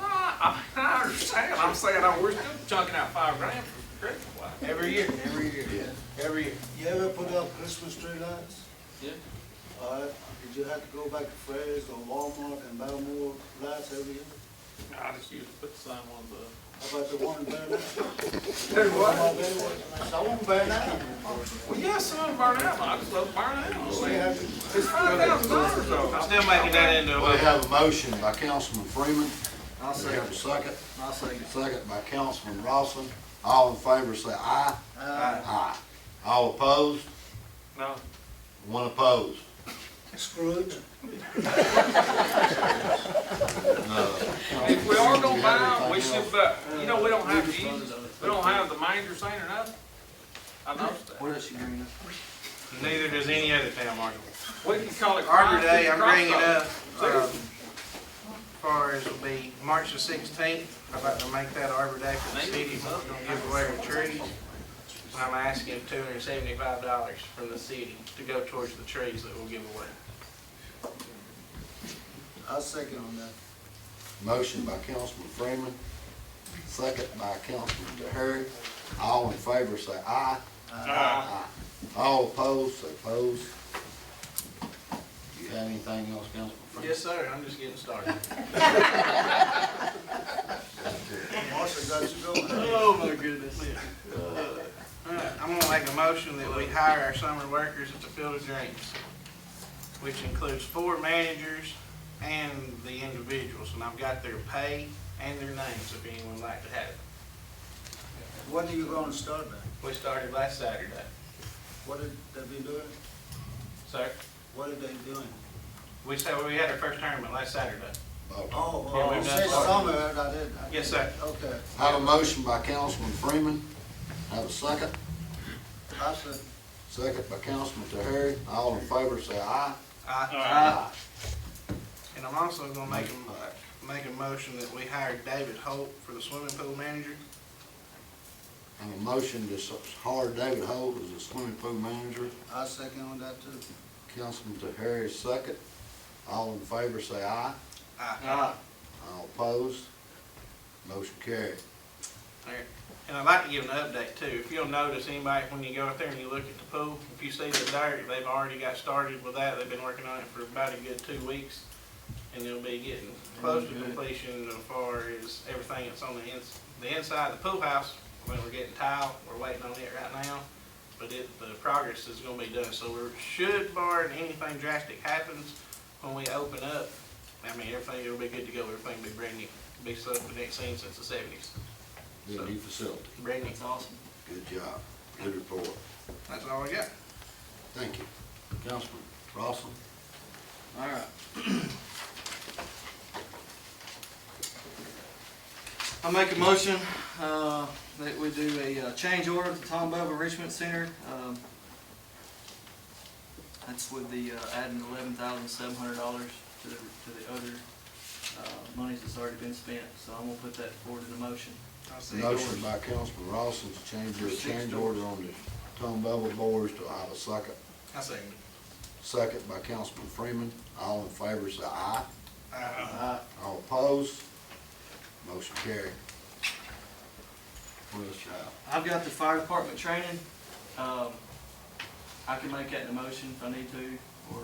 I understand, I'm saying, we're still chunking out $5,000 for Christmas lights. Every year, every year. You ever put up Christmas tree lights? Yeah. Did you have to go back to Fred's or Walmart and buy more lights every year? I just used to put the same on the. How about the one burn out? Do what? Some of them burn out. Well, yeah, some of them burn out, but I just love burning out. It's $5,000 though. I'm still making that into a We vote. have a motion by Councilman Freeman. I'll We have second. a second. I'll second. Second by Councilman Rawson. All in favor say aye. Aye. All opposed? No. One opposed. Scrooge. If we are gonna buy them, we should, but, we don't have to use, we don't have the manger scene or nothing. I noticed that. What else you bringing up? Neither does any other town, Marshall. We can call it. Arbor Day, I'm bringing up, Seriously. as far as will be March the 16th. I'd like to make that Arbor Day for the city. We're gonna give away our trees. I'm asking $275 from the city to go towards the trees that we'll give away. I'll second on that. Motion by Councilman Freeman. Second by Councilman DeHary. All in favor say aye. Aye. All opposed say opposed. You have anything else, Councilman Freeman? Yes, sir, I'm just getting started. Marshall got you going. Oh, my goodness. All right, I'm gonna make a motion that we hire our summer workers at the Field of Dreams, which includes 4 managers and the individuals, and I've got their pay and their names if anyone would like to have it. When are you gonna start that? We started last Saturday. What did they be doing? Sir, What are they doing? we had our first tournament last Saturday. Oh, Yeah, we've you done said started. summer, I didn't. Yes, sir. Okay. Have a motion by Councilman Freeman. Have a second. I said, Second by Councilman DeHary. All in favor say aye. Aye. And I'm also gonna make a motion that we hire David Holt for the swimming pool manager. And a motion to hire David Holt as the swimming pool manager. I second on that too. Councilman DeHary second. All in favor say aye. Aye. All opposed? Motion carried. Alright. And I'd like to give an update too. If you'll notice, anybody, when you go out there and you look at the pool, if you see the dirt, they've already got started with that. They've been working on it for about a good 2 weeks. And they'll be getting close to completion as far as everything that's on the inside of the pool house. When we're getting tile, we're waiting on it right now. But the progress is gonna be done. So we should, bar anything drastic happens, when we open up, I mean, everything will be good to go. Everything will be brand new. Be something we ain't seen since the 70s. Good new facility. Brand new. That's awesome. Good job. Good report. That's all I got. Thank you. Councilman Rawson. All right. I make a motion, that we do a change order at the Tom Bevel Enrichment Center. That's with the, adding $11,700 to the other, monies that's already been spent. So I'm gonna put that forward in the motion. Motion by Councilman Rawson to change order on the Tom Bevel boards. Do I have a second? I second. Second by Councilman Freeman. All in favor say aye. Aye. All opposed? Motion carried. What else you have? I've got the fire department training. I can make that in a motion if I need to. or,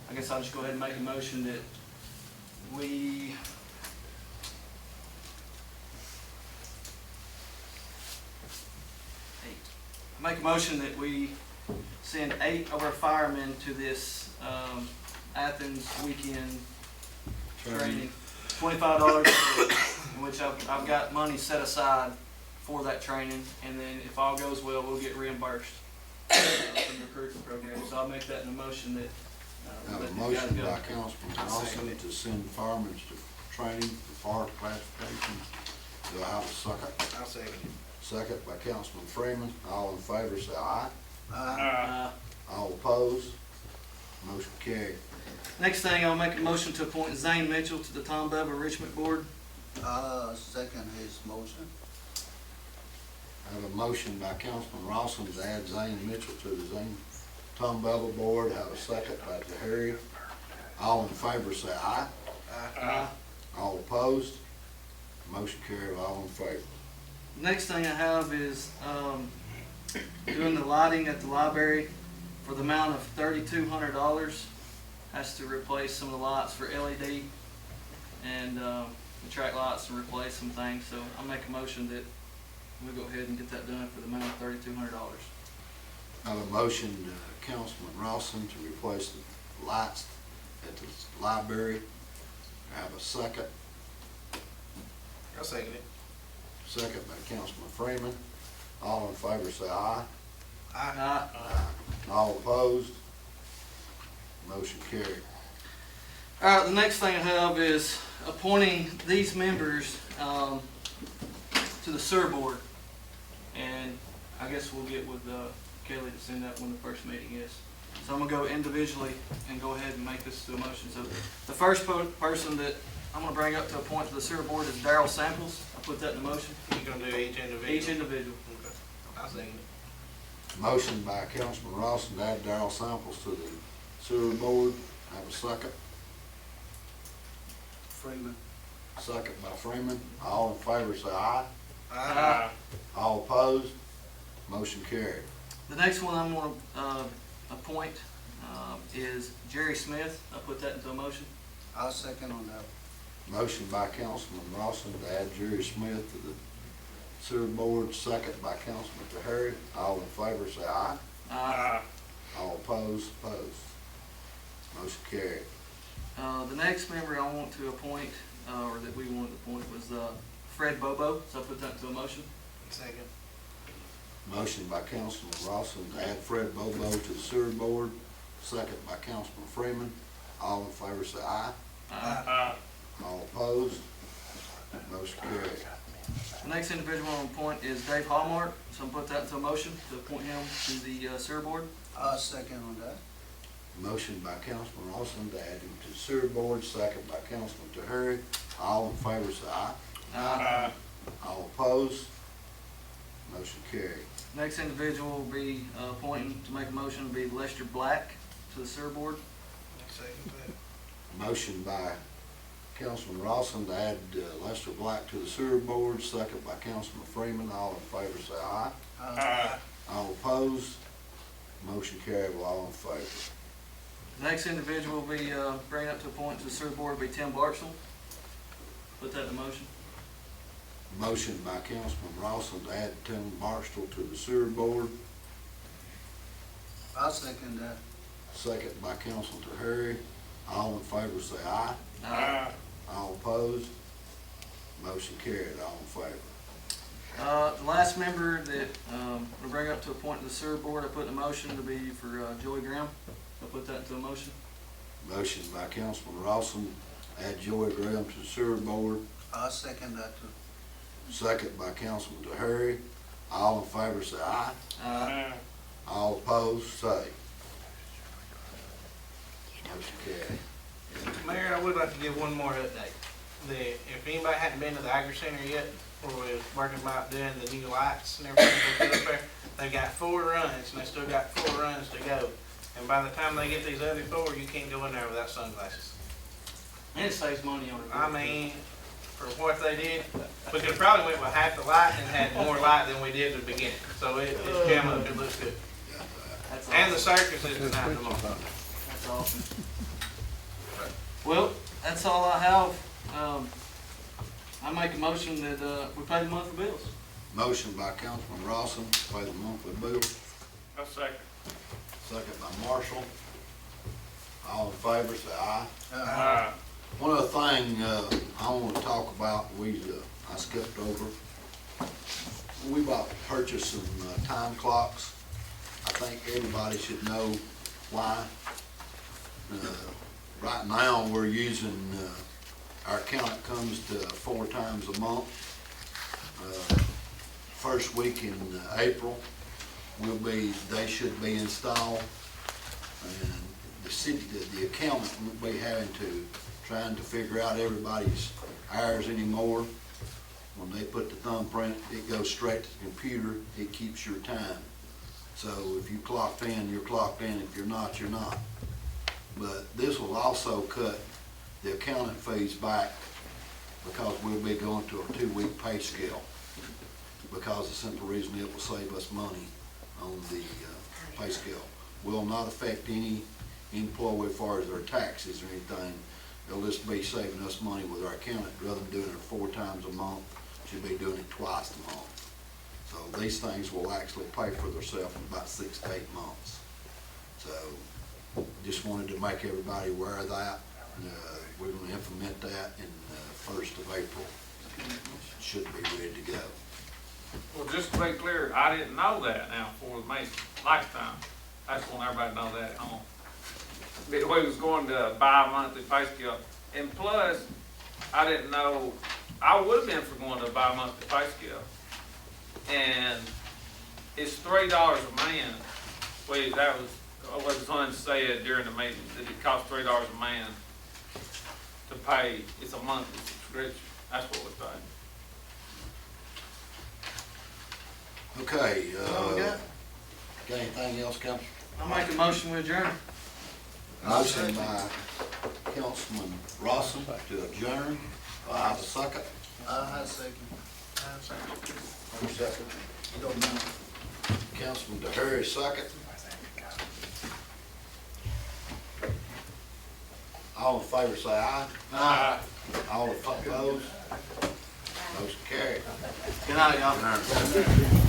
I guess I'll just go ahead and make a motion that we make a motion that we send 8 of our firemen to this Athens weekend training, $25, in which I've got money set aside for that training, and then if all goes well, we'll get reimbursed from the recruitment program. So I'll make that in a motion that Have let a these guys motion go. by Councilman Dawson to send firemen to training for fire classifications. Do I have a second? I'll second it. Second by Councilman Freeman. All in favor, say aye. Uh, All opposed? Motion carried. Next thing, I'll make a motion to appoint Zane Mitchell to the Tom Bevel Enrichment Board. Second his motion. I have a motion by Councilman Rawson to add Zane Mitchell to the Zane Tom Bevel Board. Have a second by Tahari. All in favor, say aye. All opposed? Motion carried, all in favor. Next thing I have is doing the lighting at the library for the amount of $3,200. Has to replace some of the lights for LED and the track lights and replace some things. So I'll make a motion that we go ahead and get that done for the amount of $3,200. I have a motion, Councilman Rawson, to replace the lights at the library. I have a second. I'll second it. Second by Councilman Freeman. All in favor, say aye. All opposed? Motion carried. All right, the next thing I have is appointing these members to the sewer board. And I guess we'll get with Kelly to send out when the first meeting is. So I'm gonna go individually and go ahead and make this to a motion. So the first person that I'm gonna bring up to appoint to the sewer board is Darrell Samples. I'll put that in the motion. You're gonna do each individual? Each individual. Okay. I'll second it. Motion by Councilman Rawson to add Darrell Samples to the sewer board. Have a second. Freeman. Second by Freeman. All in favor, say aye. All opposed? Motion carried. The next one I'm gonna appoint is Jerry Smith. I'll put that into a motion. I'll second on that. Motion by Councilman Rawson to add Jerry Smith to the sewer board. Second by Councilman Tahari. All in favor, say aye. All opposed? Opposed. Motion carried. The next member I want to appoint, or that we wanted to appoint, was Fred Bobo, so I'll put that to a motion. Second. Motion by Councilman Rawson to add Fred Bobo to the sewer board. Second by Councilman Freeman. All in favor, say aye. All opposed? Motion carried. The next individual I want to appoint is Dave Hallmark, so I'll put that into a motion to appoint him to the sewer board. I'll second on that. Motion by Councilman Rawson to add him to the sewer board. Second by Councilman Tahari. All in favor, say aye. All opposed? Motion carried. Next individual will be appointing, to make a motion, will be Lester Black to the sewer board. Second that. Motion by Councilman Rawson to add Lester Black to the sewer board. Second by Councilman Freeman. All in favor, say aye. All opposed? Motion carried with all in favor. The next individual will be bringing up to appoint to the sewer board will be Tim Barksdale. Put that in motion. Motion by Councilman Rawson to add Tim Barstow to the sewer board. I'll second that. Second by Councilman Tahari. All in favor, say aye. All opposed? Motion carried, all in favor. The last member that we'll bring up to appoint to the sewer board, I put in a motion to be for Joey Graham. I'll put that into a motion. Motion by Councilman Rawson, add Joey Graham to the sewer board. I'll second that too. Second by Councilman Tahari. All in favor, say aye. All opposed, say. Motion carried. Mayor, I would like to give one more update. If anybody hadn't been to the Agri Center yet, where we're working about doing the new lights and everything we put up there, they've got 4 runs, and they still got 4 runs to go. And by the time they get these other 4, you can't go in there without sunglasses. And it saves money on it. I mean, for what they did, we could have probably went with half the light and had more light than we did at the beginning. So it's jammed up, it looks good. That's And the awesome. circus is tonight tomorrow. That's awesome. Well, that's all I have. I make a motion that, we pay the monthly bills. Motion by Councilman Rawson, to pay the monthly bills. A second. Second by Marshall. All in favor, say aye. Aye. One other thing, I want to talk about, I skipped over. We about to purchase some time clocks. I think everybody should know why. Right now, we're using, our account comes to 4 times a month. First week in April, they should be installed. And the city, the accountant won't be having to, trying to figure out everybody's hours anymore. When they put the thumbprint, it goes straight to the computer, it keeps your time. So if you clocked in, you're clocked in, if you're not, you're not. But this will also cut the accountant fees back because we'll be going to a 2-week pay scale. Because the simple reason it will save us money on the pay scale. Will not affect any employee as far as their taxes or anything. It'll just be saving us money with our accountant. Rather than doing it 4 times a month, should be doing it twice a month. So these things will actually pay for themselves in about 6 to 8 months. So just wanted to make everybody aware of that. We're going to implement that in the 1st of April. Should be ready to go. Well, just to be clear, I didn't know that now before the last time. I just want everybody to know that at home. We was going to buy a monthly pay scale. And plus, I didn't know, I would have been for going to buy a monthly pay scale. And it's $3 a man. Wait, that was, what the son said during the meeting, that it costs $3 a man to pay. It's a monthly subscription. That's what we pay. Okay, got anything else, Council? I make a motion with adjourn. Motion by Councilman Rawson to adjourn. I have a second. I second. Who's second? You don't know. Councilman DeHary, second. All in favor, say aye. Aye. All opposed? Motion carried. Good night, y'all.